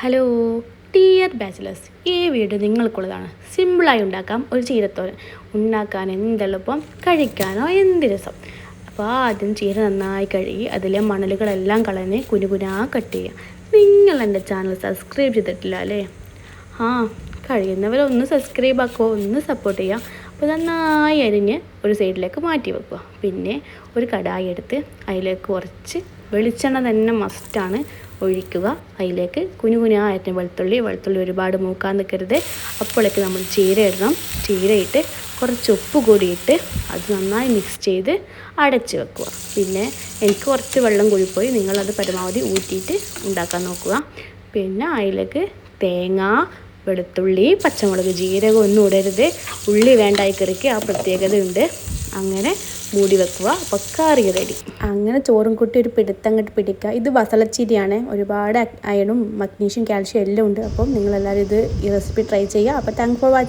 Hello dear bachelors, ഈ video നിങ്ങൾക്കുള്ളതാണ്. സിമ്പിളായി ഉണ്ടാക്കാം ഒരു ചീരത്തോരൻ. ഉണ്ടാക്കാൻ എന്തെളുപ്പം, കഴിക്കാനോ എന്ത് രസം. അപ്പോൾ ആദ്യം ചീര നന്നായി കഴുകി അതിലെ മണലുകളെല്ലാം കളഞ്ഞ് കുനുകുനാ കട്ട് ചെയ്യുക. നിങ്ങൾ എൻ്റെ ചാനൽ സബ്സ്ക്രൈബ് ചെയ്തിട്ടില്ല അല്ലേ? കഴിയുന്നവരൊന്ന് സബ്സ്ക്രൈബ് ആക്കുക, ഒന്ന് സപ്പോർട്ട് ചെയ്യുക. അപ്പോൾ നന്നായി അരിഞ്ഞ് ഒരു സൈഡിലേക്ക് മാറ്റി വെക്കുക. പിന്നെ ഒരു കടായി എടുത്ത് അതിലേക്ക് കുറച്ച് വെളിച്ചെണ്ണ തന്നെ മസ്റ്റാണ് ഒഴിക്കുക. അതിലേക്ക് കുനുകുനാ അരിഞ്ഞ വെളുത്തുള്ളി ഒരുപാട് മൂക്കാൻ നിൽക്കരുത്. അപ്പോഴേക്ക് നമ്മൾ ചീര ഇടണം. ചീര ഇട്ട് കുറച്ച് ഉപ്പ് കൂടിയിട്ട് അത് നന്നായി മിക്സ് ചെയ്ത് അടച്ച് വെക്കുക. പിന്നെ എനിക്ക് കുറച്ച് വെള്ളം കൂടിപ്പോയി, നിങ്ങളത് പരമാവധി ഊറ്റിയിട്ട് ഉണ്ടാക്കാൻ നോക്കുക. പിന്നെ അതിലേക്ക് തേങ്ങ, വെളുത്തുള്ളി, പച്ചമുളക്, ജീരകം ഒന്നും ഇടരുത്. ഉള്ളി വേണ്ടായി കറിക്ക് ആ പ്രത്യേകതയുണ്ട്. അങ്ങനെ മൂടി വെക്കുക. അപ്പോൾ കറി റെഡി. അങ്ങനെ ചോറും കൂട്ടി ഒരു പിടുത്തങ്ങോട്ട് പിടിക്കുക. ഇത് വസളച്ചീരയാണ്. ഒരുപാട് അയണും മഗ്നീഷ്യം, കാൽഷ്യം എല്ലാം ഉണ്ട്. അപ്പം നിങ്ങളെല്ലാവരും ഈ റെസിപ്പി ട്രൈ ചെയ്യുക. അപ്പോൾ താങ്ക്സ് ഫോർ വാച്ചിങ്.